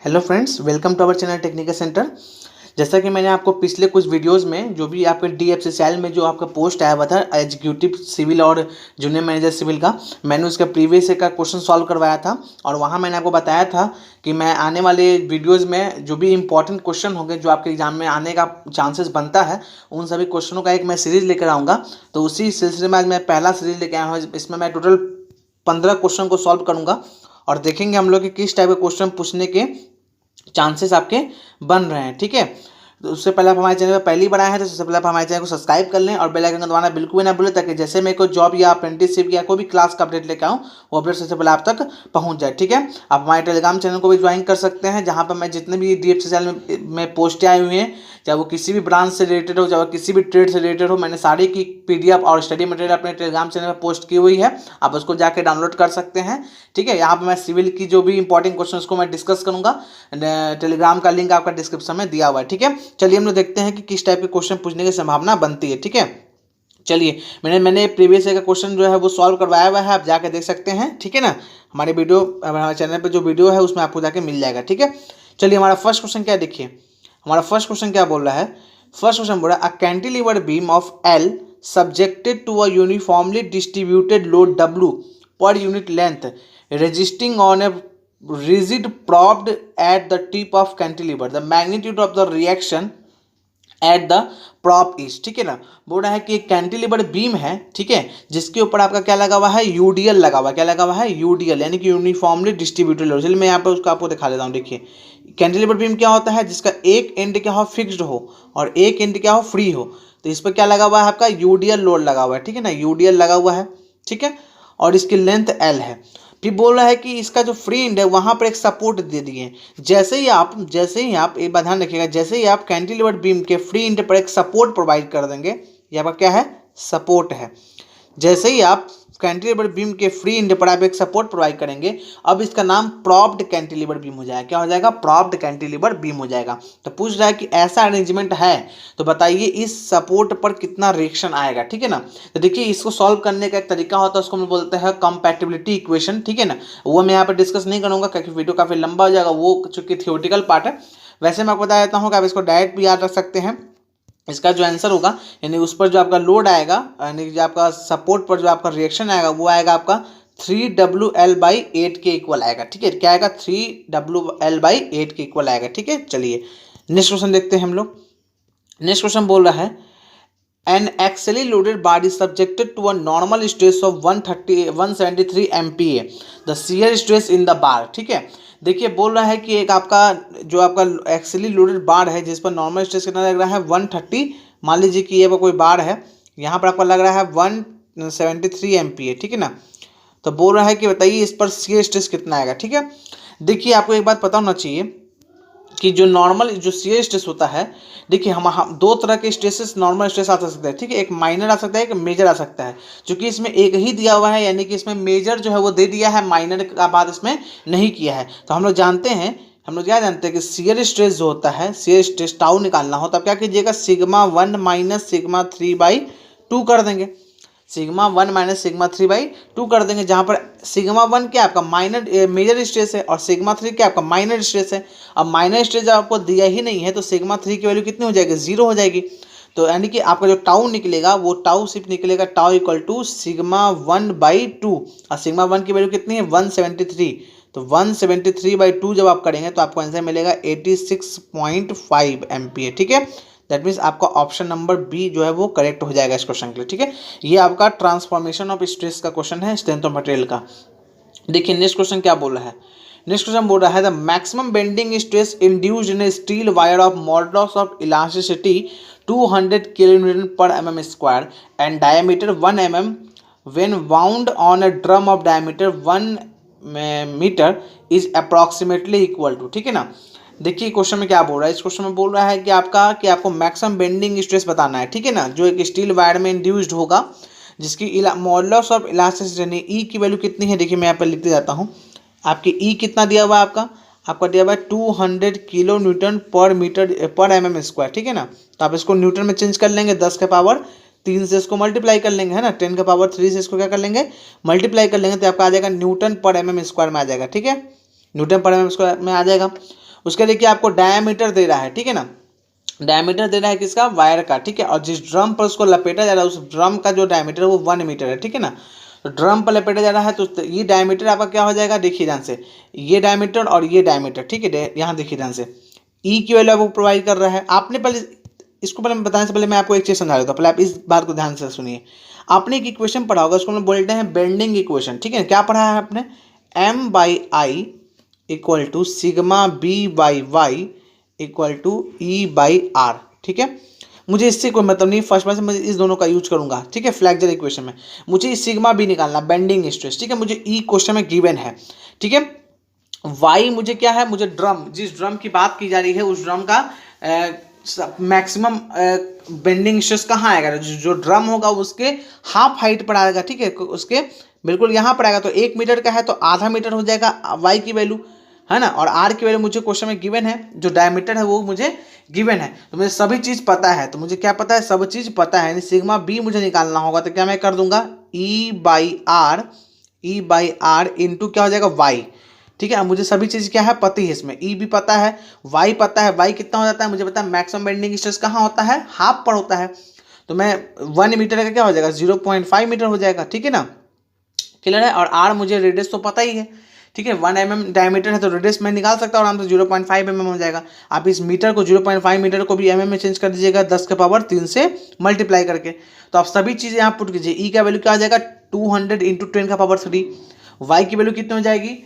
Hello friends, welcome to our channel technical centre. जैसा कि मैंने आपको पिछले कुछ वीडियोस में जो भी आपके DFCCIL में जो आपका पोस्ट आया हुआ था एग्जीक्यूटिव सिविल और जूनियर मैनेजर सिविल का, मैंने उसका प्रीवियस का क्वेश्चन सॉल्व करवाया था और वहाँ मैंने आपको बताया था कि मैं आने वाले वीडियोज़ में जो भी इंपॉर्टेंट क्वेश्चन होंगे जो आपके एग्जाम में आने का चांसेस बनता है उन सभी क्वेश्चनों का एक मैं सीरीज़ लेकर आऊँगा। तो उसी सिलसिले में आज मैं पहला सीरीज़ लेकर आया हूँ। इसमें मैं टोटल 15 क्वेश्चन को सॉल्व करूँगा और देखेंगे हम लोग कि किस टाइप के क्वेश्चन पूछने के चांसेस आपके बन रहे हैं। ठीक है, तो उससे पहले आप हमारे चैनल पर पहली बार आए हैं तो सबसे पहले आप हमारे चैनल को सब्सक्राइब कर लें और बेल आइकन को दबाना बिल्कुल भी ना भूलें, ताकि जैसे मैं कोई जॉब या अप्रेंटिसशिप या कोई भी क्लास का अपडेट लेकर आऊँ वो अपडेट सबसे पहले आप तक पहुँच जाए। ठीक है, आप हमारे टेलीग्राम चैनल को भी ज्वाइन कर सकते हैं, जहाँ पर मैं जितने भी DFCCIL में पोस्टें आई हुई हैं, चाहे वो किसी भी ब्रांच से रिलेटेड हो, चाहे वो किसी भी ट्रेड से रिलेटेड हो, मैंने सारी की PDF और स्टडी मटेरियल अपने टेलीग्राम चैनल पर पोस्ट की हुई है। आप उसको जाके डाउनलोड कर सकते हैं। ठीक है, यहाँ पर मैं सिविल की जो भी इंपॉर्टेंट क्वेश्चन उसको मैं डिस्कस करूँगा। टेलीग्राम का लिंक आपका डिस्क्रिप्शन में दिया हुआ है। ठीक है, चलिए हम लोग देखते हैं कि किस टाइप के क्वेश्चन पूछने की संभावना बनती है। ठीक है, चलिए मैंने प्रीवियस का क्वेश्चन जो है वो सॉल्व करवाया हुआ है, आप जाके देख सकते हैं। ठीक है ना, हमारे चैनल पे जो वीडियो है उसमें आपको जाके मिल जाएगा। ठीक है, चलिए हमारा फर्स्ट क्वेश्चन क्या देखिए। हमारा फर्स्ट क्वेश्चन क्या बोल रहा है। फर्स्ट क्वेश्चन बोल रहा है, a cantilevered beam of L subjected to a uniformly distributed load W per unit length resisting on a rigid propped at the tip of cantilever, the magnitude of the reaction at the prop is. ठीक है ना, बोल रहा है कि एक cantilever beam है, ठीक है, जिसके ऊपर आपका क्या लगा हुआ है, यूडीएल लगा हुआ है। क्या लगा हुआ है, यूडीएल, यानी कि यूनिफॉर्मली डिस्ट्रीब्यूटेड लोड। चलिए मैं यहाँ पर उसको आपको दिखा देता हूँ। देखिए कैंटिलीवर बीम क्या होता है, जिसका एक एंड क्या हो फिक्स्ड हो और एक एंड क्या हो फ्री हो। तो इस पर क्या लगा हुआ है, आपका यूडीएल लोड लगा हुआ है। ठीक है ना, यूडीएल लगा हुआ है। ठीक है, और इसकी लेंथ L है। फिर बोल रहा है कि इसका जो फ्री एंड है वहाँ पर एक सपोर्ट दे दिए। जैसे ही आप एक बात ध्यान रखिएगा, जैसे ही आप कैंटिलीवर बीम के फ्री एंड पर एक सपोर्ट प्रोवाइड कर देंगे, ये आपका क्या है, सपोर्ट है। जैसे ही आप कैंटिलीवर बीम के फ्री एंड पर आप एक सपोर्ट प्रोवाइड करेंगे, अब इसका नाम प्रॉप्ड कैंटिलीवर बीम हो जाएगा। क्या हो जाएगा, प्रॉप्ड कैंटिलीवर बीम हो जाएगा। तो पूछ रहा है कि ऐसा अरेंजमेंट है तो बताइए इस सपोर्ट पर कितना रिएक्शन आएगा। ठीक है ना, तो देखिए इसको सॉल्व करने का एक तरीका होता है, उसको हम बोलते हैं कंपैटिबिलिटी इक्वेशन। ठीक है ना, वो मैं यहाँ पर डिस्कस नहीं करूँगा क्योंकि वीडियो काफ़ी लंबा हो जाएगा, वो चूंकि थियोरेटिकल पार्ट है। वैसे मैं आपको बता देता हूँ कि आप इसको डायरेक्ट भी याद रख सकते हैं। इसका जो आंसर होगा, यानी उस पर जो आपका लोड आएगा, यानी जो आपका सपोर्ट पर जो आपका रिएक्शन आएगा वो आएगा आपका 3WL/8 के इक्वल आएगा। ठीक है, क्या आएगा, 3WL/8 के इक्वल आएगा। ठीक है, चलिए नेक्स्ट क्वेश्चन देखते हैं हम लोग। नेक्स्ट क्वेश्चन बोल रहा है, an axially loaded bar is subjected to a normal stress of 173 MPa, the shear stress in the bar. ठीक है, देखिए बोल रहा है कि एक आपका जो आपका एक्सली लोडेड बार है जिस पर नॉर्मल स्ट्रेस कितना लग रहा है, 130। मान लीजिए कि ये कोई बार है, यहाँ पर आपको लग रहा है 173 MPa। ठीक है ना, तो बोल रहा है कि बताइए इस पर शियर स्ट्रेस कितना आएगा। ठीक है, देखिए आपको एक बात पता होना चाहिए कि जो नॉर्मल जो शियर स्ट्रेस होता है, देखिए हम दो तरह के स्ट्रेसेस नॉर्मल स्ट्रेस आ सकते हैं। ठीक है, एक माइनर आ सकता है, एक मेजर आ सकता है। क्योंकि इसमें एक ही दिया हुआ है, यानी कि इसमें मेजर जो है वो दे दिया है, माइनर का बात इसमें नहीं किया है। तो हम लोग क्या जानते हैं कि शियर स्ट्रेस जो होता है, शियर स्ट्रेस टाउ निकालना हो तब क्या कीजिएगा, σ1 माइनस σ3/2 कर देंगे। σ1 माइनस σ3/2 कर देंगे, जहाँ पर σ1 क्या आपका मेजर स्ट्रेस है और σ3 क्या आपका माइनर स्ट्रेस है। अब माइनर स्ट्रेस जब आपको दिया ही नहीं है तो σ3 की वैल्यू कितनी हो जाएगी, 0 हो जाएगी। तो यानी कि आपका जो टाउ निकलेगा वो टाउ सिर्फ निकलेगा टाउ इक्वल टू σ1/2 और σ1 की वैल्यू कितनी है, 173। तो 173/2 जब आप करेंगे तो आपको आंसर मिलेगा 86.5 MPa। ठीक है, दैट मीन्स आपका ऑप्शन नंबर बी जो है वो करेक्ट हो जाएगा इस क्वेश्चन के लिए। ठीक है, ये आपका ट्रांसफॉर्मेशन ऑफ स्ट्रेस का क्वेश्चन है, स्ट्रेंथ ऑफ मटेरियल का। देखिए नेक्स्ट क्वेश्चन क्या बोल रहा है। नेक्स्ट क्वेश्चन बोल रहा है, the maximum bending stress induced in A steel wire of modulus of elasticity 200 kN/mm² and diameter 1 mm when wound on a drum of diameter 1 meter is approximately equal to। ठीक है ना, देखिए question में क्या बोल रहा है। इस क्वेश्चन में बोल रहा है कि आपको मैक्सिमम बेंडिंग स्ट्रेस बताना है। ठीक है ना, जो एक स्टील वायर में इंड्यूस्ड होगा, जिसकी मॉडुलस ऑफ इलास्टिसिटी यानी ई की वैल्यू कितनी है, देखिए मैं यहाँ पर लिखते जाता हूँ। आपकी ई कितना दिया हुआ है, आपका दिया हुआ है 200 kN/m²। ठीक है ना, तो आप इसको न्यूटन में चेंज कर लेंगे, 10 के पावर 3 से इसको मल्टीप्लाई कर लेंगे, है ना, 10 के पावर 3 से इसको क्या कर लेंगे, मल्टीप्लाई कर लेंगे, तो आपका आ जाएगा Nm/mm² में आ जाएगा। ठीक है, Nm/mm² में आ जाएगा। उसका देखिए आपको डायमीटर दे रहा है, ठीक है ना, डायमीटर दे रहा है किसका, वायर का, ठीक है। और जिस ड्रम पर उसको लपेटा जा रहा है उस ड्रम का जो डायमीटर है वो 1 मीटर है, ठीक है ना। तो ड्रम पर लपेटा जा रहा है तो ये डायमीटर आपका क्या हो जाएगा, देखिए ध्यान से, ये डायमीटर और ये डायमीटर, ठीक है। यहाँ देखिए ध्यान से, ई की वैल्यू आपको प्रोवाइड कर रहा है। आपने पहले इसको पहले बताने से पहले मैं आपको एक चीज़ समझा देता हूँ, पहले आप इस बात को ध्यान से सुनिए। आपने एक इक्वेशन पढ़ा होगा, उसको हम बोलते हैं बेंडिंग इक्वेशन, ठीक है। क्या पढ़ा है आपने, M/I equal to sigma B/Y equal to E/R, ठीक है। मुझे इससे कोई मतलब नहीं, फर्स्ट बार से मैं इस दोनों का यूज करूंगा, ठीक है। फ्लैक्चर इक्वेशन में मुझे सिग्मा बी निकालना, बेंडिंग स्ट्रेस, ठीक है। मुझे ई क्वेश्चन में गिवन है, ठीक है। वाई मुझे क्या है, मुझे ड्रम, जिस ड्रम की बात की जा रही है उस ड्रम का मैक्सिमम बेंडिंग स्ट्रेस कहाँ आएगा, जो ड्रम होगा उसके हाफ हाइट पर आएगा, ठीक है। उसके बिल्कुल यहाँ पर आएगा, तो 1 मीटर का है तो आधा मीटर हो जाएगा वाई की वैल्यू, है ना। और आर की वैल्यू मुझे क्वेश्चन में गिवन है, जो डायमीटर है वो मुझे गिवन है, तो मुझे सभी चीज़ पता है। तो मुझे क्या पता है, सब चीज़ पता है, यानी सिग्मा बी मुझे निकालना होगा, तो क्या मैं कर दूंगा, E/R इंटू क्या हो जाएगा, वाई, ठीक है। अब मुझे सभी चीज़ क्या है पता है, इसमें ई भी पता है, वाई पता है। वाई कितना हो जाता है मुझे पता है, मैक्सिमम बेंडिंग स्ट्रेस कहाँ होता है, हाफ पर होता है। तो मैं 1 मीटर का क्या हो जाएगा, 0.5 मीटर हो जाएगा, ठीक है ना, क्लियर है। और आर मुझे रेडियस तो पता ही है, ठीक है। 1 mm डायमीटर है तो रेडियस मैं निकाल सकता हूँ आराम से, 0.5 mm हो जाएगा। आप इस मीटर को 0.5 मीटर को भी mm में चेंज कर दीजिएगा 10 के पावर 3 से मल्टीप्लाई करके, तो आप सभी चीज़ें यहाँ पुट कीजिए। ई का वैल्यू क्या आ जाएगा, 200 इंटू 10 का पावर 3। वाई की वैल्यू कितनी हो जाएगी,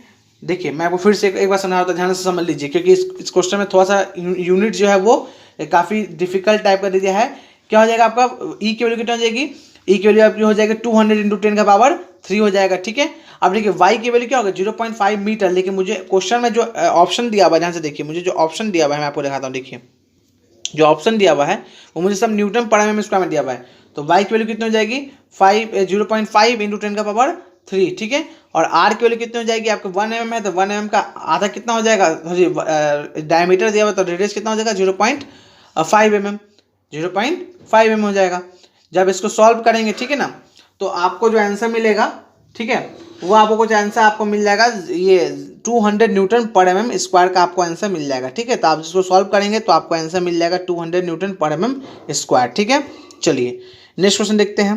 देखिए मैं आपको फिर से एक बार समझा, ध्यान से समझ लीजिए, क्योंकि इस क्वेश्चन में थोड़ा सा यूनिट जो है वो काफ़ी डिफिकल्ट टाइप का दे दिया है। क्या हो जाएगा आपका, ई की वैल्यू कितना हो जाएगी, ई की वैल्यू आपकी हो जाएगी 200 इंटू 10 का पावर 3 हो जाएगा, ठीक है। अब देखिए वाई की वैल्यू क्या होगा, 0.5 मीटर, लेकिन मुझे क्वेश्चन में जो ऑप्शन दिया हुआ है, ध्यान से देखिए, मुझे जो ऑप्शन दिया हुआ है मैं आपको दिखाता हूँ, देखिए जो ऑप्शन दिया हुआ है वो मुझे सब न्यूटन पर एम स्क्वायर में दिया हुआ है। तो वाई की वैल्यू कितनी हो जाएगी, 0.5 इंटू 10 का पावर 3, ठीक है। और आर की वैल्यू कितनी हो जाएगी, आपको 1 mm है तो 1 mm का आधा कितना हो जाएगा, डायमीटर दिया हुआ तो रेडियस कितना हो जाएगा, 0.5 mm, 0.5 mm हो जाएगा। जब इसको सॉल्व करेंगे, ठीक है ना, तो आपको जो आंसर मिलेगा, ठीक है, वो आपको कुछ आंसर आपको मिल जाएगा, ये 200 न्यूटन पर एम एम स्क्वायर का आपको आंसर मिल जाएगा, ठीक है। तो आप इसको सॉल्व करेंगे तो आपको आंसर मिल जाएगा 200 न्यूटन पर एम एम स्क्वायर, ठीक है। चलिए नेक्स्ट क्वेश्चन देखते हैं।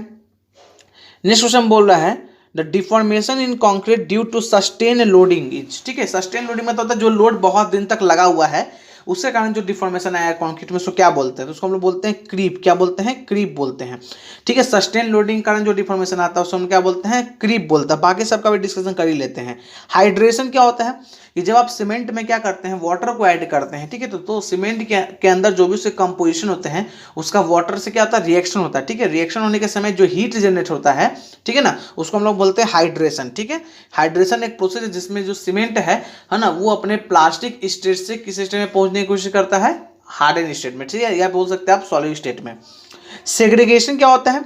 नेक्स्ट क्वेश्चन बोल रहा है the deformation in concrete due to sustain loading is, ठीक है। सस्टेन लोडिंग मतलब होता है जो लोड बहुत दिन तक लगा हुआ है उसके कारण जो डिफॉर्मेशन आया कंक्रीट में, उसको क्या बोलते हैं, तो उसको हम लोग बोलते हैं क्रीप, क्या बोलते हैं, क्रीप बोलते हैं, ठीक है। सस्टेन लोडिंग कारण जो डिफॉर्मेशन आता है उसको हम क्या बोलते हैं, क्रीप बोलते हैं। बाकी सबका भी डिस्कशन कर ही लेते हैं। हाइड्रेशन क्या होता है कि जब आप सीमेंट में क्या करते हैं, वाटर को ऐड करते हैं, ठीक है। तो सीमेंट के अंदर जो भी उसके कंपोजिशन होते हैं उसका वाटर से क्या होता है, रिएक्शन होता है, ठीक है। रिएक्शन होने के समय जो हीट जनरेट होता है, ठीक है ना, उसको हम लोग बोलते हैं हाइड्रेशन, ठीक है। हाइड्रेशन एक प्रोसेस है जिसमें जो सीमेंट है ना, वो अपने प्लास्टिक स्टेट से किस स्टेट में पहुंचने की कोशिश करता है, हार्डन स्टेट में, ठीक है, या बोल सकते हैं आप सॉलिड स्टेट में। सेग्रीगेशन क्या होता है,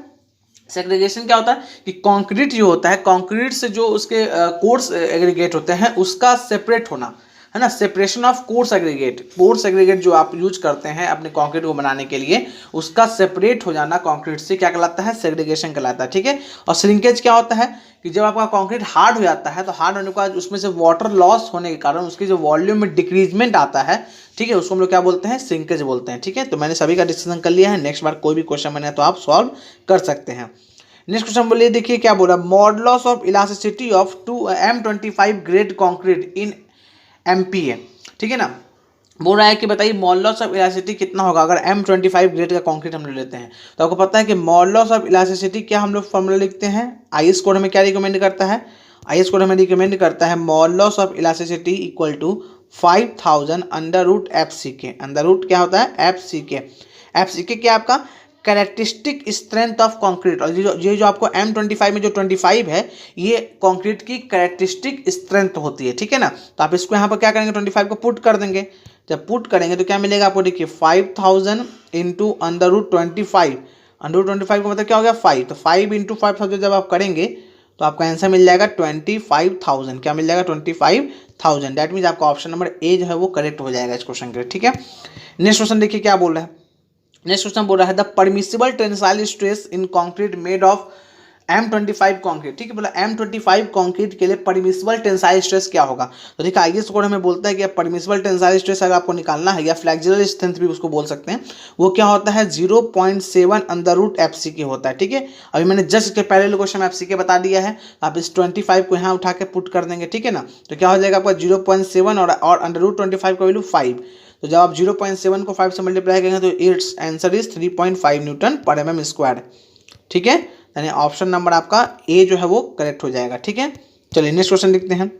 सेग्रीगेशन क्या होता है कि कंक्रीट जो होता है, कंक्रीट से जो उसके कोर्स एग्रीगेट होते हैं उसका सेपरेट होना, है ना, separation of coarse aggregate. Coarse aggregate जो आप यूज करते हैं अपने कंक्रीट को बनाने के लिए, उसका सेपरेट हो जाना कंक्रीट से क्या कहलाता है, सेग्रीगेशन कहलाता है, ठीक है। और श्रिंकेज क्या होता है कि जब आपका कंक्रीट हार्ड हो जाता है तो हार्ड होने के बाद उसमें से वाटर लॉस होने के कारण उसकी जो वॉल्यूम में डिक्रीजमेंट आता है, ठीक है, उसको हम लोग क्या बोलते हैं, श्रिंकेज बोलते हैं, ठीक है। तो मैंने सभी का डिस्कशन कर लिया है। नेक्स्ट बार कोई भी क्वेश्चन बने तो आप सॉल्व कर सकते हैं। नेक्स्ट क्वेश्चन बोलिए, देखिए क्या बोला, modulus of elasticity of M25 grade concrete in MPa, ठीक है ना। बोल रहा है कि बताइए मॉडुलस ऑफ इलास्टिसिटी कितना होगा अगर M25 ग्रेड का कंक्रीट हम लेते हैं। तो आपको पता है कि मॉडुलस ऑफ इलास्टिसिटी क्या हम लोग फॉर्मूला लिखते हैं, IS कोड हमें क्या रिकमेंड करता है, IS कोड हमें रिकमेंड करता है modulus of elasticity equal to 5000 under root FCK। Under root क्या होता है, FCK। FCK क्या आपका कैरेक्टरिस्टिक स्ट्रेंथ ऑफ कंक्रीट, और ये जो आपको M25 में जो 25 है ये कंक्रीट की कैरेक्टरिस्टिक स्ट्रेंथ होती है, ठीक है ना। तो आप इसको यहाँ पर क्या करेंगे, 25 को पुट कर देंगे। जब पुट करेंगे तो क्या मिलेगा आपको, देखिए 5000 into under root 25, under root 25 का मतलब क्या हो गया 5, तो 5 इंटू 5000 जब आप करेंगे तो आपका आंसर मिल जाएगा 25,000, क्या मिल जाएगा 25,000। दैट मीन्स आपका ऑप्शन नंबर ए जो है वो करेक्ट हो जाएगा इस क्वेश्चन के, ठीक है। नेक्स्ट क्वेश्चन देखिए क्या बोल रहा है। नेक्स्ट क्वेश्चन बोल रहा है the permissible tensile stress in concrete made of M25 concrete, ठीक है, बोला M25 कॉन्क्रीट के लिए परमिसिबल टेंसाइल स्ट्रेस क्या होगा। तो देखिए आईएएस कोड हमें बोलता है कि परमिसिबल टेंसाइल स्ट्रेस अगर आपको निकालना है या फ्लेक्सुरल स्ट्रेंथ भी उसको बोल सकते हैं, वो क्या होता है 0.7 अंडर रूट FCK होता है, ठीक है। अभी मैंने जस्ट इसके पहले क्वेश्चन FCK बता दिया है, आप इस 25 को यहाँ उठा के पुट कर देंगे, ठीक है ना। तो क्या हो जाएगा आपका 0.7 और अंडर रूट 25 का वैल्यू 5। तो जब आप 0.7 को 5 से मल्टीप्लाई करेंगे तो इट्स आंसर इज 3.5 न्यूटन पर mm², ठीक है। यानी ऑप्शन नंबर आपका ए जो है वो करेक्ट हो जाएगा, ठीक है। चलिए नेक्स्ट क्वेश्चन देखते हैं।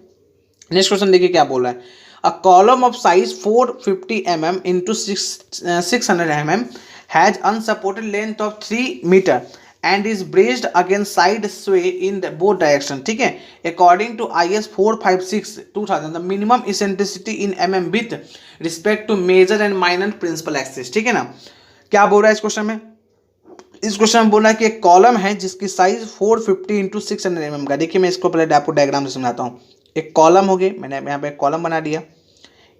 नेक्स्ट क्वेश्चन देखिए क्या बोल रहा है। A column of size 450 mm into 600 mm has unsupported length of 3 metre and is braced against side sway in both direction, ठीक है। According to IS 456/2000 the minimum eccentricity in mm with respect to major and minor principal axis, ठीक है ना। क्या बोल रहा है इस क्वेश्चन में। इस क्वेश्चन में बोला कि एक कॉलम है जिसकी साइज 450 इंटू 600 mm का। देखिए मैं इसको पहले आपको डायग्राम से समझाता हूँ। एक कॉलम हो गई, मैंने यहाँ पे एक कॉलम बना दिया,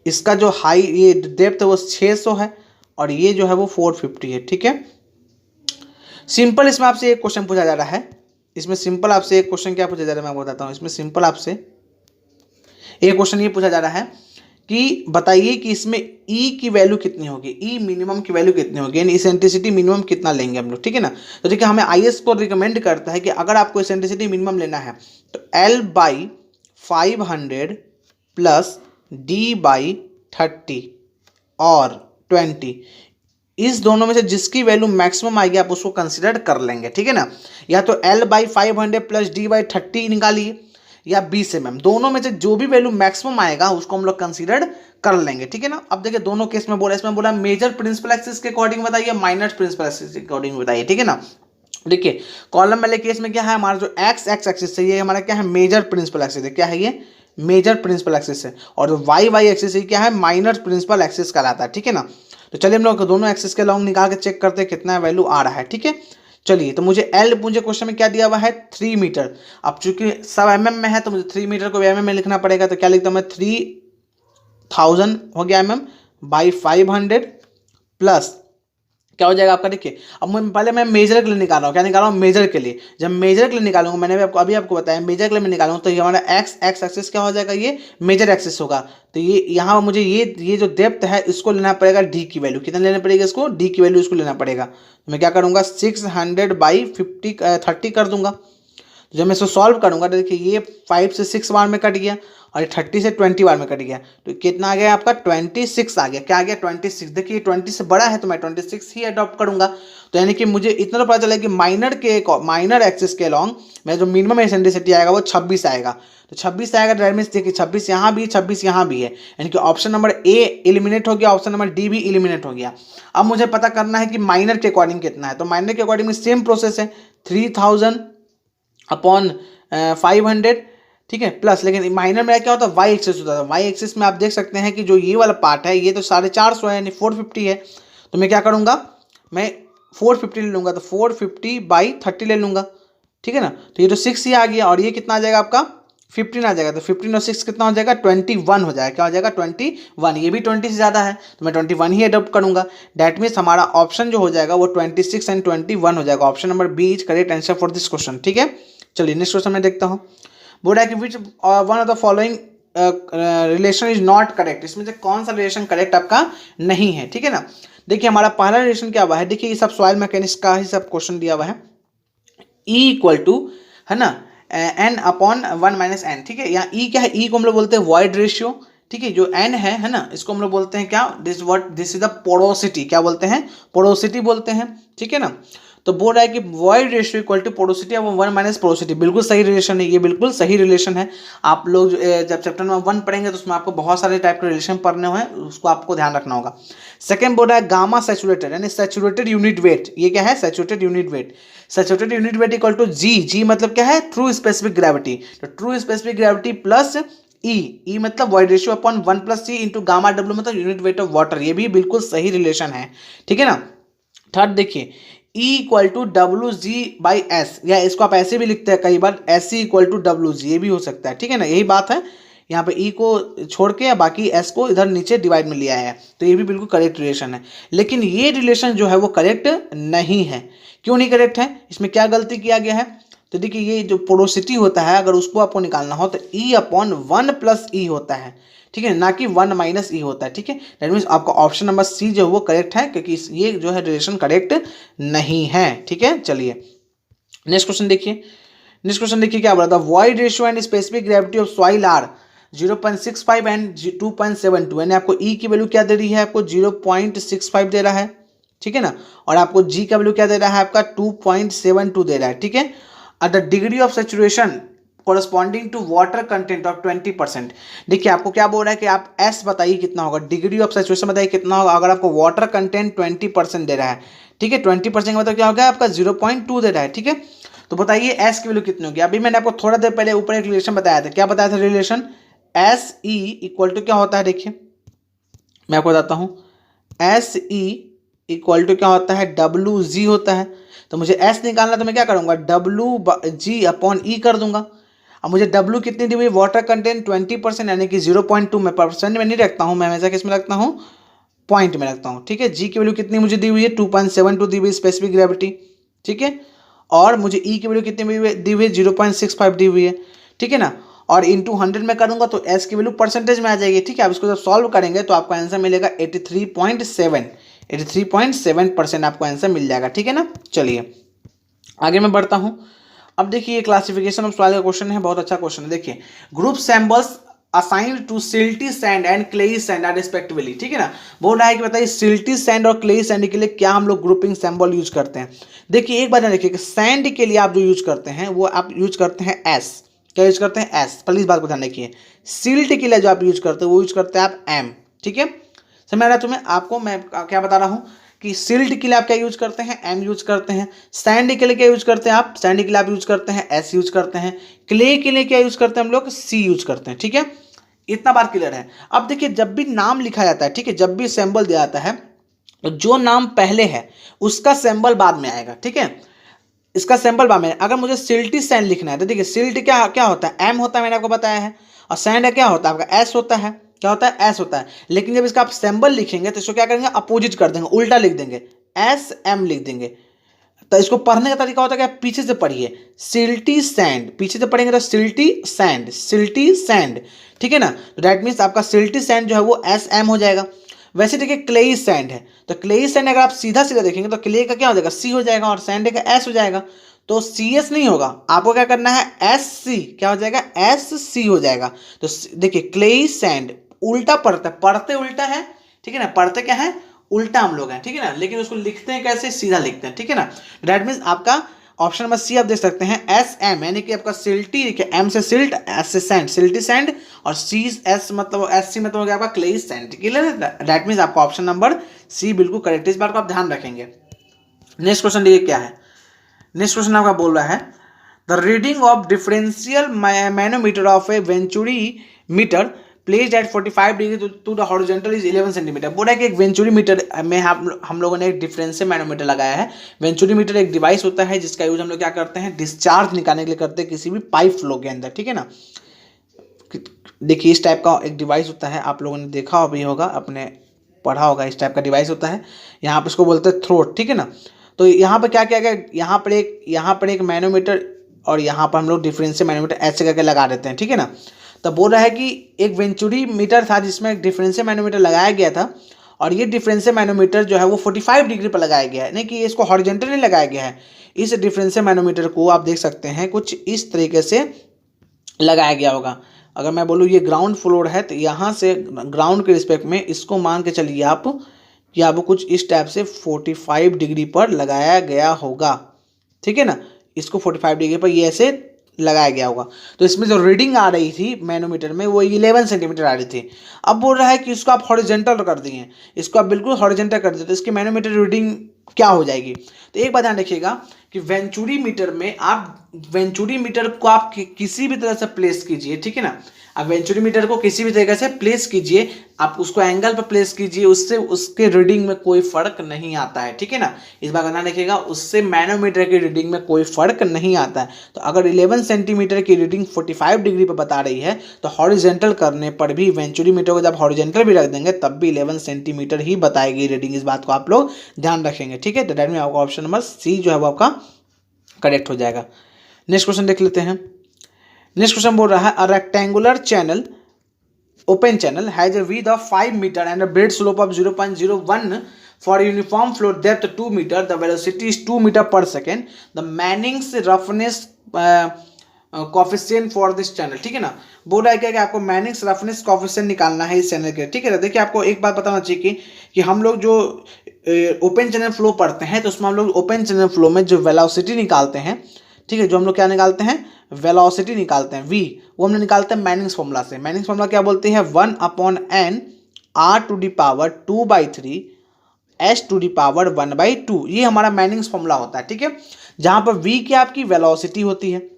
इसका जो हाई ये डेप्थ है वो 600 है और ये जो है वो 450 है, ठीक है। सिंपल इसमें आपसे एक क्वेश्चन पूछा जा रहा है, इसमें सिंपल आपसे एक क्वेश्चन क्या पूछा जा रहा है मैं बताता हूँ। इसमें सिंपल आपसे एक क्वेश्चन ये पूछा जा रहा है कि बताइए कि इसमें E की वैल्यू कितनी होगी, E मिनिमम की वैल्यू कितनी होगी, यानी इसेंट्रिसिटी मिनिमम कितना लेंगे हम लोग, ठीक है ना। तो देखिए हमें IS को रिकमेंड करता है कि अगर आपको इसेंट्रिसिटी मिनिमम लेना है तो L/500 प्लस D/30 और 20, इस दोनों में से जिसकी वैल्यू मैक्सिमम आएगी आप उसको कंसिडर कर लेंगे, ठीक है ना। या तो L/500 प्लस D/30 निकालिए या 20 mm, दोनों में से जो भी वैल्यू मैक्सिमम आएगा उसको हम लोग कंसीडर कर लेंगे, ठीक है ना। अब देखिए दोनों केस में बोला, इसमें बोला मेजर प्रिंसिपल एक्सिस के अकॉर्डिंग बताइए, माइनर प्रिंसिपल एक्सिस के अकॉर्डिंग बताइए, ठीक है ना। देखिए कॉलम वाले केस में क्या है, हमारा जो एक्स एक्सिस है ये हमारा क्या है मेजर प्रिंसिपल एक्सिस है, क्या है ये मेजर प्रिंसिपल एक्सिस है, और जो वाई एक्सिस है क्या है माइनर प्रिंसिपल एक्सिस कहलाता है, ठीक है ना। तो चलिए हम लोग दोनों एक्सिस के लॉन्ग निकाल के चेक करते हैं कितना वैल्यू आ रहा है, ठीक है। चलिए तो मुझे क्वेश्चन में क्या दिया हुआ है 3 मीटर। अब चूंकि सब mm में है तो मुझे 3 मीटर को भी mm में लिखना पड़ेगा, तो क्या लिखता हूँ मैं 3000 हो गया mm बाई 500 प्लस क्या हो जाएगा आपका। देखिए अब पहले मैं मेजर के लिए निकाल रहा हूँ, क्या निकाल रहा हूँ मेजर के लिए। जब मेजर के लिए निकालूंगा, मैंने अभी आपको बताया मेजर के लिए मैं निकालूंगा तो ये हमारा एक्स एक्सिस क्या हो जाएगा, ये मेजर एक्सिस होगा। तो ये यहाँ मुझे ये जो डेप्थ है इसको लेना पड़ेगा डी की वैल्यू, कितना लेना पड़ेगा इसको, डी की वैल्यू इसको लेना पड़ेगा। तो मैं क्या करूँगा 600/30 कर दूंगा। तो जब मैं इसको सॉल्व करूँगा तो देखिए ये 5 से 6 बार में कट गया और 30 से 20 बार में कट गया, तो कितना आ गया आपका 26 आ गया। क्या आ गया 26। देखिए 20 से बड़ा है तो मैं 26 ही अडॉप्ट करूंगा। तो यानी कि मुझे इतना तो पता चला कि माइनर एक्सिस के अलॉन्ग मेरा जो मिनिमम एसेंट्रिसिटी आएगा वो 26 आएगा। तो 26 आएगा, दैट मीन्स देखिए 26 यहाँ भी 26 यहाँ भी है, यानी कि ऑप्शन नंबर ए एलिमिनेट हो गया, ऑप्शन नंबर डी भी एलिमिनेट हो गया। अब मुझे पता करना है कि माइनर के अकॉर्डिंग कितना है, तो माइनर के अकॉर्डिंग सेम प्रोसेस है 3000/500, ठीक है, प्लस लेकिन माइनर में क्या होता है वाई एक्सिस होता है। वाई एक्सिस में आप देख सकते हैं कि जो ये वाला पार्ट है ये तो 450 है यानी 450 है। तो मैं क्या करूँगा, मैं 450 ले लूँगा, तो 450/30 ले लूँगा, ठीक है ना। तो ये तो 6 ही आ गया और ये कितना आ जाएगा आपका 15 आ जाएगा। तो 15 और 6 कितना हो जाएगा 21 हो जाएगा। क्या हो जाएगा 21, ये भी 20 से ज़्यादा है तो मैं 21 ही अडॉप्ट करूँगा। डैट मीन्स हमारा ऑप्शन जो हो जाएगा वो 26 एंड 21 हो जाएगा। Option number B is correct answer for this question, ठीक है। चलिए नेक्स्ट क्वेश्चन मैं देखता हूँ। बोल रहा है कि which one of the following relation is not correct, इसमें से कौन सा रिलेशन करेक्ट आपका नहीं है, ठीक है ना। देखिए हमारा पहला रिलेशन क्या हुआ है, देखिए ये सब सॉइल मैकेनिक्स का ही सब क्वेश्चन दिया हुआ है। E इक्वल टू है ना n/1 - n, ठीक है। यहाँ E क्या है, E को हम लोग बोलते हैं वॉइड रेशियो, ठीक है। जो n है ना, इसको हम लोग बोलते हैं क्या, दिस इज द पोरोसिटी, क्या बोलते हैं पोरोसिटी बोलते हैं, ठीक है ना। तो बोल रहा है कि void ratio equal to porosity अब 1 - पोरोसिटी, बिल्कुल सही रिलेशन है, ये बिल्कुल सही रिलेशन है। आप लोग जब चैप्टर नंबर 1 पढ़ेंगे तो उसमें आपको बहुत सारे टाइप के रिलेशन पढ़ने हैं, उसको आपको ध्यान रखना होगा। सेकंड बोल रहा है गामा सैचुरेटेड यानी सैचुरेटेड यूनिट वेट, ये क्या है saturated unit weight. Saturated unit weight equal to G मतलब क्या है ट्रू स्पेसिफिक ग्रेविटी, तो true specific gravity plus e मतलब void ratio upon 1 + c into gamma डब्ल्यू मतलब यूनिट वेट ऑफ वाटर, ये भी बिल्कुल सही रिलेशन है, ठीक है ना। थर्ड देखिए E इक्वल टू WG/S, या इसको आप ऐसे भी लिखते हैं कई बार SC इक्वल टू WG, ये भी हो सकता है, ठीक है ना। यही बात है, यहाँ पे E को छोड़ के या बाकी S को इधर नीचे डिवाइड में लिया है, तो ये भी बिल्कुल करेक्ट रिलेशन है। लेकिन ये रिलेशन जो है वो करेक्ट नहीं है। क्यों नहीं करेक्ट है, इसमें क्या गलती किया गया है, तो देखिए ये जो पोरोसिटी होता है अगर उसको आपको निकालना हो तो E/1 + E होता है, ठीक है, ना कि 1 - E होता है, ठीक है। दैट मीन्स आपका ऑप्शन नंबर सी जो है वो करेक्ट है, क्योंकि ये जो है रिलेशन करेक्ट नहीं है, ठीक है। चलिए नेक्स्ट क्वेश्चन देखिए। नेक्स्ट क्वेश्चन देखिए क्या बोला था, void ratio and specific gravity of soil are 0.65 and 2.72, यानी आपको ई की वैल्यू क्या दे रही है, आपको 0.65 दे रहा है, ठीक है ना, और आपको जी का वैल्यू क्या दे रहा है, आपका 2.72 दे रहा है, ठीक है। At the degree of saturation corresponding to water content of 20%। देखिए आपको क्या बोल रहा है कि आप एस बताइए कितना होगा, डिग्री ऑफ सेचुरेशन बताइए कितना होगा, अगर आपको वाटर कंटेंट 20% दे रहा है, ठीक है, 20% का मतलब क्या होगा, आपका 0.2 दे रहा है, ठीक है। तो बताइए एस की वैल्यू कितनी होगी। अभी मैंने आपको थोड़ा देर पहले ऊपर एक रिलेशन बताया था, क्या बताया था relation, S E equal to क्या होता है, देखिए मैं आपको बताता हूँ, एस ई इक्वल टू क्या होता है, डब्ल्यू जी होता है। तो मुझे एस निकालना तो मैं क्या करूँगा, W/G/E कर दूंगा। अब मुझे डब्ल्यू कितनी दी हुई, वाटर कंटेंट 20%, यानी कि 0.2, मैं परसेंट में नहीं रखता हूँ, मैं हमेशा किस में रखता हूँ, पॉइंट में रखता हूँ, ठीक है। जी की वैल्यू कितनी मुझे दी हुई है, 2.72 दी हुई स्पेसिफिक ग्रेविटी, ठीक है, और मुझे ई की वैल्यू कितनी दी हुई है, 0.65 दी हुई है, ठीक है ना, और इंटू 100 में करूंगा तो एस की वैल्यू परसेंटेज में आ जाएगी, ठीक है। अब इसको जब सॉल्व करेंगे तो आपको आंसर मिलेगा 83.7% आपको आंसर मिल जाएगा, ठीक है ना। चलिए आगे मैं बढ़ता हूँ। अब देखिए ये क्लासिफिकेशन ऑफ सॉइल का क्वेश्चन है, बहुत अच्छा क्वेश्चन है। देखिए group samples assigned to silty sand and clayey sand are respectively, ठीक है ना। बोल रहा है कि बताइए सिल्टी सैंड और क्लेई सैंड के लिए क्या हम लोग ग्रुपिंग सिंबल यूज करते हैं। देखिए एक बात ध्यान रखिए कि सैंड के लिए आप जो यूज करते हैं वो आप यूज करते हैं एस, क्या यूज करते हैं, एस, प्लीज बात को ध्यान रखिए। सिल्ट के लिए जो आप यूज करते हैं वो यूज करते हैं आप एम, ठीक है। समझ आ रहा है तुम्हें, आपको मैं क्या बता रहा हूँ कि सिल्ट के लिए आप क्या यूज करते हैं, एम यूज करते हैं। सैंड के लिए क्या यूज करते हैं आप, सैंड के लिए आप यूज करते हैं एस यूज करते हैं। क्ले के लिए क्या यूज करते हैं हम लोग, सी यूज करते हैं, ठीक है। इतना बार क्लियर है। अब देखिए जब भी नाम लिखा जाता है, ठीक है, जब भी सिंबल दिया जाता है तो जो नाम पहले है उसका सिंबल बाद में आएगा, ठीक है, इसका सिंबल बाद में। अगर मुझे सिल्टी सैंड लिखना है तो देखिए सिल्ट क्या क्या होता है, एम होता है, मैंने आपको बताया है, और सैंड क्या होता है आपका, एस होता है, क्या होता है, एस होता है। लेकिन जब इसका आप सिंबल लिखेंगे तो इसको क्या करेंगे, अपोजिट कर देंगे, उल्टा लिख देंगे, एस एम लिख देंगे। तो इसको पढ़ने का तरीका होता है क्या, पीछे से पढ़िए, सिल्टी सैंड, पीछे से पढ़ेंगे तो सिल्टी सैंड, सिल्टी सैंड, ठीक है ना। तो दैट मीन्स आपका सिल्टी सैंड जो है वो एस एम हो जाएगा। वैसे देखिए क्लेई सैंड है, तो क्लेई सैंड अगर आप सीधा सीधा देखेंगे तो क्ले का क्या हो जाएगा, सी हो जाएगा, और सैंड का एस हो जाएगा। तो सी एस नहीं होगा, आपको क्या करना है, एस सी, क्या हो जाएगा, एस सी हो जाएगा। तो देखिए क्लेई सैंड उल्टा पढ़ता है, पढ़ते उल्टा है, ठीक है ना, पढ़ते क्या है, उल्टा हम लोग हैं, ठीक है ना, लेकिन उसको लिखते हैं कैसे, सीधा लिखते हैं, ठीक है ना। दैट मीन्स आपका ऑप्शन नंबर सी आप देख सकते हैं, एस एम, यानी कि आपका सिल्टी, देखिए एम से सिल्ट, एस से सैंड, सिल्टी सैंड, और सी एस मतलब एस सी मतलब हो गया आपका क्लेई सैंड, क्लियर है। दैट मीन्स आपका ऑप्शन नंबर सी बिल्कुल करेक्ट है, इस बात को आप ध्यान रखेंगे। नेक्स्ट क्वेश्चन देखिए क्या है। नेक्स्ट क्वेश्चन आपका बोल रहा है the reading of differential manometer of a venturi meter placed at 45 degree to the horizontal is 11 centimetre. बोला है कि एक वेंचुरी मीटर में हम लोगों ने एक डिफरेंशियल मैनोमीटर लगाया है। वेंचुरी मीटर एक डिवाइस होता है जिसका यूज हम लोग क्या करते हैं, डिस्चार्ज निकालने के लिए करते हैं किसी भी पाइप फ्लो के अंदर, ठीक है ना। देखिए इस टाइप का एक डिवाइस होता है, आप लोगों ने देखा भी होगा, अपने पढ़ा होगा, इस टाइप का डिवाइस होता है। यहाँ पर इसको बोलते हैं थ्रोट, ठीक है ना। तो यहाँ पर क्या किया गया, यहाँ पर एक मैनोमीटर और यहाँ पर हम लोग डिफरेंशियल मैनोमीटर ऐसे करके लगा देते हैं, ठीक है ना। तब बोल रहा है कि एक वेंचुरी मीटर था जिसमें एक डिफरेंशियल मैनोमीटर लगाया गया था, और ये डिफरेंशियल मैनोमीटर जो है वो 45 डिग्री पर लगाया गया है, नहीं कि इसको हॉरिजॉन्टली लगाया गया है। इस डिफरेंशियल मैनोमीटर को आप देख सकते हैं कुछ इस तरीके से लगाया गया होगा। अगर मैं बोलूँ ये ग्राउंड फ्लोर है तो यहाँ से ग्राउंड के रिस्पेक्ट में इसको मान के चलिए आप कि आपको कुछ इस टाइप से 45 डिग्री पर लगाया गया होगा, ठीक है ना। इसको 45 डिग्री पर ये ऐसे लगाया गया होगा। तो इसमें जो रीडिंग आ रही थी मैनोमीटर में वो 11 सेंटीमीटर आ रही थी। अब बोल रहा है कि इसको आप हॉरिजॉन्टल कर दिए, इसको आप बिल्कुल हॉरिजॉन्टल कर दिए तो इसकी मैनोमीटर रीडिंग क्या हो जाएगी। तो एक बात ध्यान रखिएगा कि वेंचुरी मीटर में आप वेंचुरी मीटर को आप किसी भी तरह से प्लेस कीजिए, ठीक है ना। आप वेंचुरी मीटर को किसी भी तरीके से प्लेस कीजिए, आप उसको एंगल पर प्लेस कीजिए, उससे उसके रीडिंग में कोई फर्क नहीं आता है, ठीक है ना। इस बात का ध्यान रखिएगा, उससे मैनोमीटर की रीडिंग में कोई फर्क नहीं आता है। तो अगर 11 सेंटीमीटर की रीडिंग 45 डिग्री पर बता रही है तो हॉरिजॉन्टल करने पर भी वेंचुरी मीटर को जब हॉरिजॉन्टल भी रख देंगे तब भी 11 सेंटीमीटर ही बताएगी रीडिंग। इस बात को आप लोग ध्यान रखेंगे, ठीक है। तो दैट मीन आपका ऑप्शन नंबर सी जो है वो आपका करेक्ट हो जाएगा। नेक्स्ट क्वेश्चन देख लेते हैं। नेक्स्ट क्वेश्चन बोल रहा है a rectangular channel open channel has a width of 5 meter and a breadth slope of 0.01 for a uniform flow depth 2 meter. The velocity is 2 meter per second. The Manning's roughness coefficient for this channel. ठीक है ना, बोल रहा है क्या कि आपको Manning's roughness coefficient निकालना है इस चैनल के। ठीक है, देखिए आपको एक बात बताना चाहिए कि हम लोग जो ओपन चैनल फ्लो पढ़ते हैं तो उसमें हम लोग ओपन चैनल फ्लो में जो वेलोसिटी निकालते हैं, ठीक है, जो हम लोग क्या निकालते हैं, वेलोसिटी निकालते हैं, वी, वो हमने निकालते हैं मैनिंग्स फॉर्मूला से। मैनिंग्स फॉर्मूला क्या बोलते हैं, 1/n r⁻²/3 s⁻1/2, ये हमारा मैनिंग्स फॉर्मूला होता है। ठीक है, जहां पर वी क्या आपकी वेलोसिटी होती है,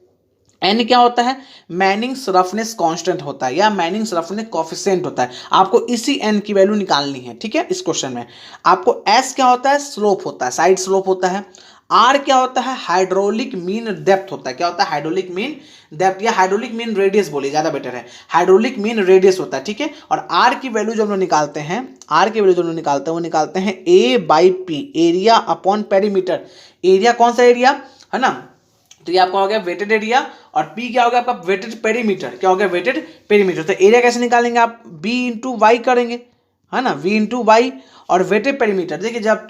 एन क्या होता है, मैनिंग्स रफनेस कांस्टेंट होता है या मैनिंग्स रफनेस कोफिशिएंट होता है। आपको इसी एन की वैल्यू निकालनी है। ठीक है, इस क्वेश्चन में आपको एस क्या होता है, स्लोप होता है, साइड स्लोप होता है। आर क्या होता है, हाइड्रोलिक मीन डेप्थ होता है। क्या होता है, हाइड्रोलिक मीन डेप्थ या हाइड्रोलिक मीन रेडियस बोलिए, ज्यादा बेटर है, हाइड्रोलिक मीन रेडियस होता है। ठीक है, और आर की वैल्यू जो हम लोग निकालते हैं, आर की वैल्यू जो हम लोग निकालते हैं वो निकालते हैं A/P, area upon perimeter. Area कौन सा एरिया है ना, तो ये आपका हो गया वेटेड एरिया, और पी क्या हो गया आपका वेटेड पेरीमीटर। क्या हो गया, वेटेड पेरीमीटर। तो एरिया कैसे निकालेंगे आप, बी इंटू वाई करेंगे, है ना, वी इंटू वाई, और वेटेड पेरीमीटर। देखिए जब आप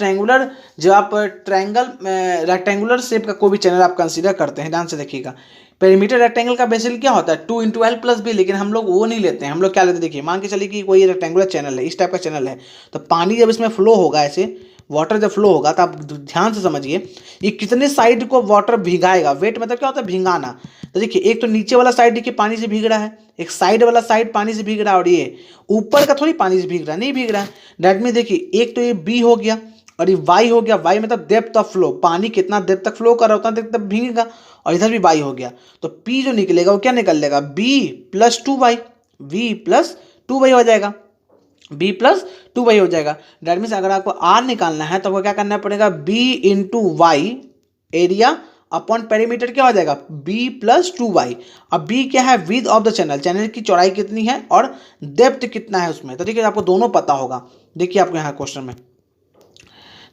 रेक्टेंगुलर शेप का कोई भी चैनल आप कंसीडर करते हैं, ध्यान से देखिएगा, पेरीमीटर रेक्टेंगल का बेसिकली क्या होता है, 2 × L + B, लेकिन हम लोग वो नहीं लेते हैं। हम लोग क्या लेते हैं, देखिए मान के चलिए कि कोई रेक्टेंगुलर चैनल है, इस टाइप का चैनल है, तो पानी जब इसमें फ्लो होगा, ऐसे वाटर जब फ्लो होगा, तो आप ध्यान से समझिए ये कितने साइड को वाटर भिगाएगा। वेट मतलब क्या होता है, भिगाना। तो देखिए एक तो नीचे वाला साइड देखिए पानी से भीग रहा है, एक साइड वाला साइड पानी से भीग रहा है, और ये ऊपर का थोड़ी पानी से भीग रहा है, नहीं भीग रहा है। डेट में देखिए एक तो ये बी हो गया और ये वाई हो गया। वाई मतलब डेप्थ ऑफ फ्लो, पानी कितना डेप्थ तक फ्लो कर रहा होता है तब भीगेगा, और इधर भी वाई हो गया। तो पी जो निकलेगा वो क्या निकल लेगा, B plus 2y, we plus 2y हो जाएगा, बी प्लस 2y हो जाएगा। डेट मीन्स अगर आपको आर निकालना है तो आपको क्या करना पड़ेगा, B into Y area upon perimeter क्या हो जाएगा, बी प्लस 2y। अब बी क्या है, width of the channel, channel की चौड़ाई कितनी है और डेप्थ कितना है उसमें। तो देखिए आपको दोनों पता होगा। देखिए आपको यहाँ क्वेश्चन में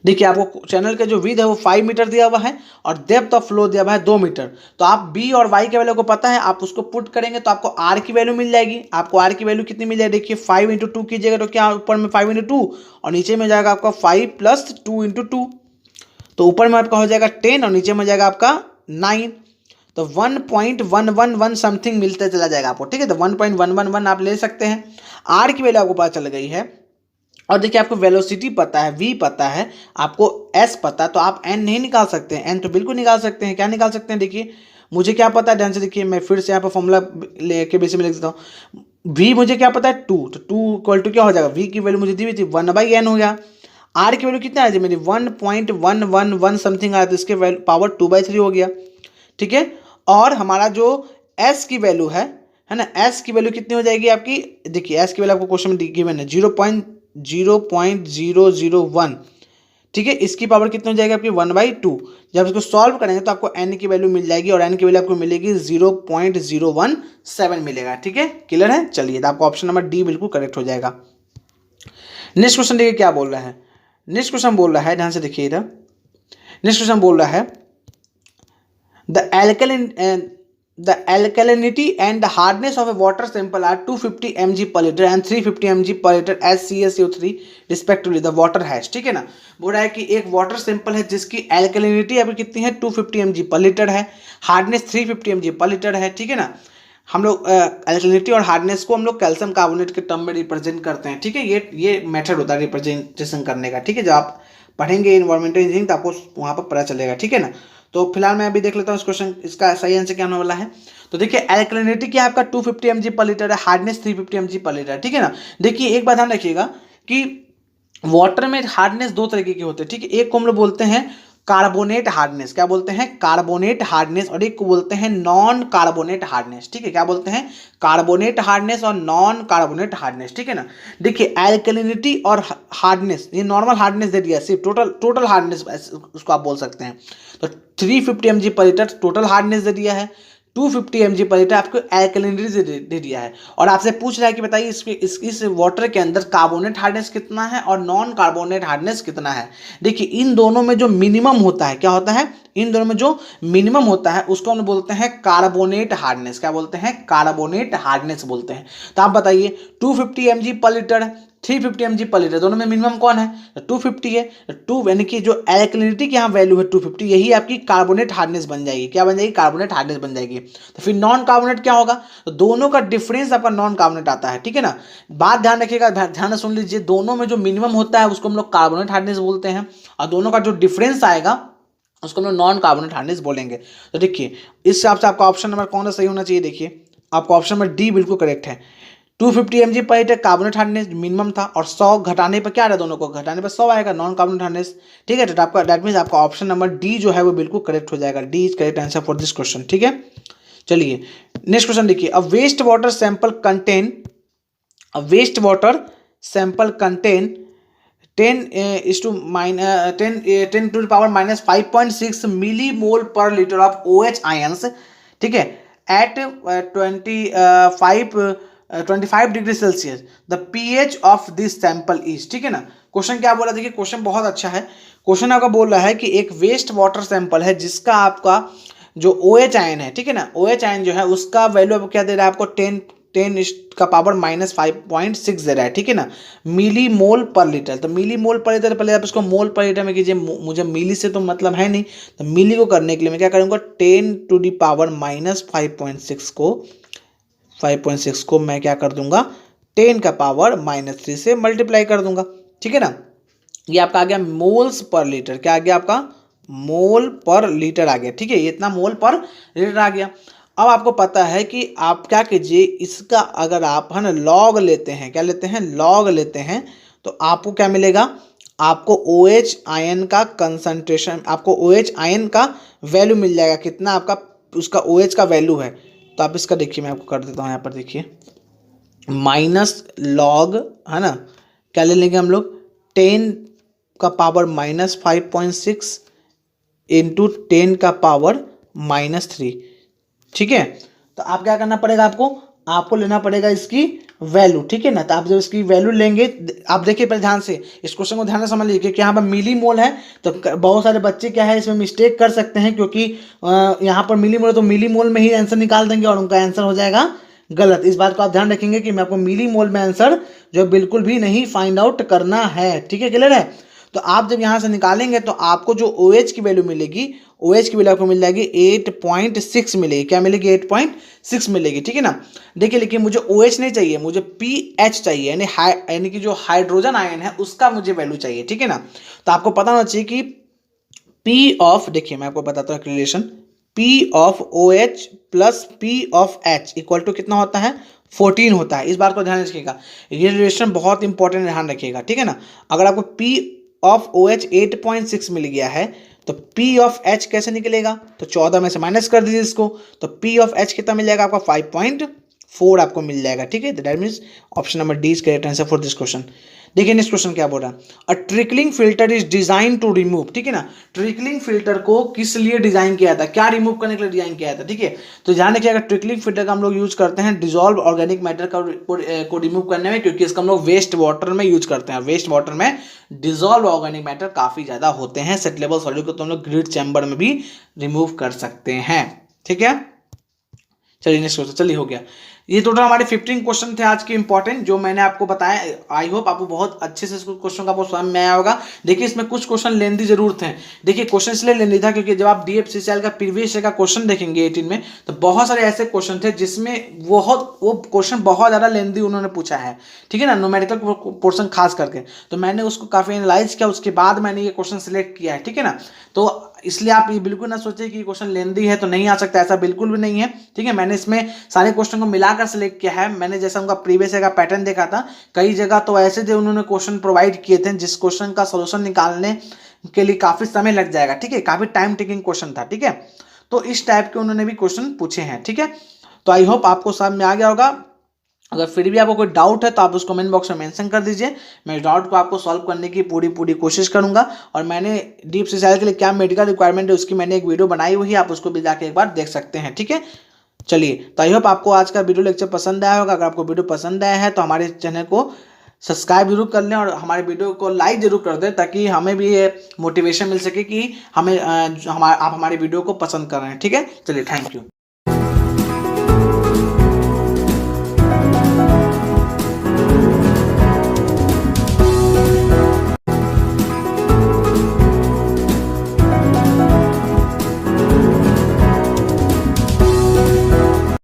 देखिए आपको चैनल का जो विड्थ है वो 5 मीटर दिया हुआ है और डेप्थ ऑफ फ्लो दिया हुआ है 2 मीटर। तो आप बी और वाई के वैल्यू को पता है, आप उसको पुट करेंगे तो आपको आर की वैल्यू मिल जाएगी। आपको आर की वैल्यू कितनी मिल जाएगी, देखिए 5 × 2 कीजिएगा तो क्या ऊपर में 5 × 2 और नीचे में जाएगा आपका 5 + 2 × 2, तो ऊपर में आपका हो जाएगा 10 और नीचे में जाएगा आपका 9, तो 1.111 समथिंग मिलते चला जाएगा आपको। ठीक है, तो 1.111 आप ले सकते हैं। आर की वैल्यू आपको पता चल गई है, और देखिए आपको वेलोसिटी पता है, वी पता है, आपको एस पता है, तो आप एन नहीं निकाल सकते हैं, एन तो बिल्कुल निकाल सकते हैं। क्या निकाल सकते हैं, देखिए मुझे क्या पता है, ध्यान से देखिए, मैं फिर से यहाँ पर फॉर्मूला लेके बेसिस में लिख देता हूँ। वी मुझे क्या पता है 2, तो 2 = क्या हो जाएगा, वी की वैल्यू मुझे दी हुई थी 1/n हो गया। आर की वैल्यू कितना है मेरी 1.111 समथिंग आया, तो इसके पावर 2/3 हो गया। ठीक है, और हमारा जो एस की वैल्यू है ना, एस की वैल्यू कितनी हो जाएगी आपकी, देखिए एस की वैल्यू आपको क्वेश्चन में गिवन है 0.001। ठीक है, इसकी पावर कितनी हो जाएगी आपकी 1/2। जब इसको सॉल्व करेंगे तो आपको एन की वैल्यू मिल जाएगी, और एन की वैल्यू आपको मिलेगी 0.017 मिलेगा। ठीक है, क्लियर है। चलिए, तो आपको ऑप्शन नंबर डी बिल्कुल करेक्ट हो जाएगा। नेक्स्ट क्वेश्चन देखिए क्या बोल रहा है। नेक्स्ट क्वेश्चन बोल रहा है, ध्यान से देखिए इधर। नेक्स्ट क्वेश्चन बोल रहा है the alkalinity and the hardness of a water sample are 250 mg per liter and 350 mg per liter as CaCO3 respectively the water has। ठीक है ना, बोल रहा है कि एक वाटर सैंपल है जिसकी एल्कलिनिटी अभी कितनी है 250 mg पर लीटर है, हार्डनेस 350 mg पर लीटर है। ठीक है ना, हम लोग एल्कलिनिटी और हार्डनेस को हम लोग कैल्शियम कार्बोनेट के टर्म में रिप्रेजेंट करते हैं। ठीक है, ये मेथड होता है रिप्रेजेंटेशन करने का। ठीक है, जब आप पढ़ेंगे इन्वायरमेंटल इंजीनियरिंग तो आपको वहाँ पर पता चलेगा। ठीक है ना, तो फिलहाल मैं अभी देख लेता हूँ इस क्वेश्चन, इसका सही आंसर क्या होने वाला है। तो देखिए एल्कलिनिटी क्या है आपका 250 mg पर लीटर है, हार्डनेस 350 mg पर लीटर है। ठीक है ना, देखिए एक बात ध्यान रखिएगा कि वाटर में हार्डनेस 2 तरीके के होते हैं। ठीक है, एक को हम लोग बोलते हैं कार्बोनेट हार्डनेस, क्या बोलते हैं, कार्बोनेट हार्डनेस, और एक को बोलते हैं नॉन कार्बोनेट हार्डनेस। ठीक है, क्या बोलते हैं, कार्बोनेट हार्डनेस और नॉन कार्बोनेट हार्डनेस। ठीक है ना, देखिए एल्कलिनिटी और हार्डनेस, ये नॉर्मल हार्डनेस दे दिया, सिर्फ टोटल हार्डनेस उसको आप बोल सकते हैं। तो 350 mg पर लीटर टोटल हार्डनेस दे दिया है, 250 mg पर लीटर आपको एल्कलिनिटी दे दिया है और आपसे पूछ रहा है कि बताइए इस वाटर के अंदर कार्बोनेट हार्डनेस कितना है और नॉन कार्बोनेट हार्डनेस कितना है। देखिए इन दोनों में जो मिनिमम होता है, क्या होता है, इन दोनों में जो मिनिमम होता है उसको हम बोलते हैं कार्बोनेट हार्डनेस। क्या बोलते हैं, कार्बोनेट हार्डनेस बोलते हैं। तो आप बताइए 250 mg पर लीटर, 350 mg पर लीटर, दोनों में मिनिमम कौन है, 250 है। टू यानी कि जो एल्कलिनिटी की यहाँ वैल्यू है 250, यही आपकी कार्बोनेट हार्डनेस बन जाएगी। क्या बन जाएगी, कार्बोनेट हार्डनेस बन जाएगी। तो फिर नॉन कार्बोनेट क्या होगा, तो दोनों का डिफरेंस आपका नॉन कार्बोनेट आता है, ठीक है ना। बात ध्यान रखिएगा, ध्यान से सुन लीजिए, दोनों में जो मिनिमम होता है उसको हम लोग कार्बोनेट हार्डनेस बोलते हैं और दोनों का जो डिफरेंस आएगा उसको हम लोग नॉन कार्बोनेट हार्डनेस बोलेंगे। तो देखिए इस हिसाब से आपका ऑप्शन नंबर कौन सा सही होना चाहिए, देखिए आपका ऑप्शन नंबर डी बिल्कुल करेक्ट है। 250 mg पर लीटर कार्बोनेट हार्डनेस मिनिमम था और 100 घटाने पर क्या आ रहा है, दोनों को घटाने पर 100 आएगा, नॉन कार्बोनेट हार्डनेस, ठीक है। तो आपका दैट मीन्स आपका ऑप्शन नंबर डी जो है वो बिल्कुल करेक्ट हो जाएगा। D is correct answer for this question, ठीक है। चलिए नेक्स्ट क्वेश्चन देखिए, a waste water sample contain 10 to the power minus 5.6 millimole per liter of OH ions, ठीक है, at 25 degree Celsius, the pH of this sample is, ठीक है ना। Question क्या बोला, देखिए क्वेश्चन बहुत अच्छा है। क्वेश्चन आपका बोल रहा है कि एक वेस्ट वाटर सैंपल है जिसका आपका जो OH आयन है, ठीक है ना, OH आयन जो है उसका वैल्यू आपको क्या दे रहा है, आपको 10 का पावर माइनस 5.6 दे रहा है, ठीक है ना, मिली मोल पर लीटर। तो मिली मोल पर लीटर, पहले आप इसको मोल पर लीटर में कीजिए, मुझे मिली से तो मतलब है नहीं, तो मिली को करने के लिए मैं क्या करूँगा, 10 टू दी पावर माइनस 5.6 को मैं क्या कर दूंगा, 10 का पावर -3 से मल्टीप्लाई कर दूंगा, ठीक है ना। ये आपका आ गया मोल्स पर लीटर, क्या आ गया आपका, मोल पर लीटर आ गया, ठीक है, ये इतना मोल पर लीटर आ गया। अब आपको पता है कि आप क्या कीजिए, इसका अगर आप है ना लॉग लेते हैं, क्या लेते हैं, लॉग लेते हैं, तो आपको क्या मिलेगा, आपको OH आयन का कंसंट्रेशन, आपको OH आयन का वैल्यू मिल जाएगा, कितना आपका उसका OH का वैल्यू है। तो आप इसका देखिए, मैं आपको कर देता हूँ यहाँ पर, देखिए माइनस लॉग, है ना, क्या ले लेंगे हम लोग, 10 का पावर -5.6 इंटू 10 का पावर -3, ठीक है। तो आप क्या करना पड़ेगा, आपको लेना पड़ेगा इसकी वैल्यू, ठीक है ना। तो आप जब इसकी वैल्यू लेंगे, आप देखिए पहले ध्यान से इस क्वेश्चन को ध्यान से समझ लीजिए कि यहाँ पर मिली मोल है, तो बहुत सारे बच्चे क्या है इसमें मिस्टेक कर सकते हैं, क्योंकि यहाँ पर मिली मोल है तो मिली मोल में ही आंसर निकाल देंगे और उनका आंसर हो जाएगा गलत। इस बात को आप ध्यान रखेंगे कि मैं आपको मिली मोल में आंसर जो बिल्कुल भी नहीं फाइंड आउट करना है, ठीक है, क्लियर है। तो आप जब यहाँ से निकालेंगे तो आपको जो OH की वैल्यू मिलेगी, OH की वैल्यू आपको मिल जाएगी 8.6 मिलेगी, क्या मिलेगी, 8.6 मिलेगी, ठीक है ना। देखिए लेकिन मुझे OH नहीं चाहिए, मुझे pH चाहिए, यानी कि जो हाइड्रोजन आयन है उसका मुझे वैल्यू चाहिए, ठीक है ना। तो आपको पता होना चाहिए कि P ऑफ, देखिए मैं आपको बताता हूँ relation, P of OH plus P of H equal to कितना होता है, 14 होता है। इस बात को ध्यान रखिएगा, ये रिलेशन बहुत इंपॉर्टेंट, ध्यान रखिएगा, ठीक है ना। अगर आपको P ऑफ OH 8.6 मिल गया है तो P ऑफ H कैसे निकलेगा, तो 14 में से माइनस कर दीजिए इसको, तो P ऑफ H कितना मिल जाएगा आपका, 5.4 आपको मिल जाएगा, ठीक है। That means option number D is correct answer for this question. देखिए नेक्स्ट क्वेश्चन क्या बोल रहा है, a trickling filter is design to remove, ठीक है ना। ट्रिकलिंग फिल्टर को किस लिए डिजाइन किया था, क्या रिमूव करने के लिए डिजाइन किया था, ठीक है। तो ध्यान रखिएगा, ट्रिकलिंग फिल्टर का हम लोग यूज करते हैं डिजॉल्व ऑर्गेनिक मैटर को रिमूव करने में, क्योंकि इसका हम लोग वेस्ट वाटर में यूज करते हैं। वेस्ट वाटर में डिजॉल्व ऑर्गेनिक मैटर काफी ज्यादा होते हैं, सेटलेबल सॉल्यूट को तो हम लोग ग्रिड चैम्बर में भी रिमूव कर सकते हैं, ठीक है। चलिए नेक्स्ट क्वेश्चन, चलिए हो गया। ये टोटल हमारे 15 क्वेश्चन थे आज के इंपॉर्टेंट, जो मैंने आपको बताया। आई होप आपको बहुत अच्छे से क्वेश्चन का समझ में आया होगा। देखिए इसमें कुछ क्वेश्चन लेंदी जरूर थे। देखिए क्वेश्चन इसलिए लेंदी था क्योंकि जब आप DFCCL का प्रीवियस ईयर का क्वेश्चन देखेंगे 18 में, तो बहुत सारे ऐसे क्वेश्चन थे जिसमें वो क्वेश्चन बहुत ज़्यादा लेंदी उन्होंने पूछा है, ठीक है ना, न्यूमेरिकल पोर्शन खास करके। तो मैंने उसको काफ़ी एनालाइज किया, उसके बाद मैंने ये क्वेश्चन सिलेक्ट किया है, ठीक है ना। तो इसलिए आप ये बिल्कुल ना सोचिए कि क्वेश्चन लेंदी है तो नहीं आ सकता, ऐसा बिल्कुल भी नहीं है, ठीक है। मैंने इसमें सारे क्वेश्चन को मिलाकर सिलेक्ट किया है। मैंने जैसा उनका प्रीवियस ईयर का पैटर्न देखा था, कई जगह तो ऐसे थे उन्होंने क्वेश्चन प्रोवाइड किए थे जिस क्वेश्चन का सोल्यूशन निकालने के लिए काफ़ी समय लग जाएगा, ठीक है, काफ़ी टाइम टेकिंग क्वेश्चन था, ठीक है। तो इस टाइप के उन्होंने भी क्वेश्चन पूछे हैं, ठीक है। तो आई होप आपको समझ में आ गया होगा। अगर फिर भी आपको कोई डाउट है तो आप उसको कमेंट बॉक्स में मेंशन कर दीजिए, मैं डाउट को आपको सॉल्व करने की पूरी कोशिश करूंगा। और मैंने DFCCL के लिए क्या मेडिकल रिक्वायरमेंट है उसकी मैंने एक वीडियो बनाई हुई है, आप उसको भी जाके एक बार देख सकते हैं, ठीक है। चलिए, तो आई होप आपको आज का वीडियो लेक्चर पसंद आया होगा। अगर आपको वीडियो पसंद आया है तो हमारे चैनल को सब्सक्राइब जरूर कर लें और हमारे वीडियो को लाइक जरूर कर दें, ताकि हमें भी ये मोटिवेशन मिल सके कि आप हमारे वीडियो को पसंद कर रहे हैं। ठीक है, चलिए, थैंक यू।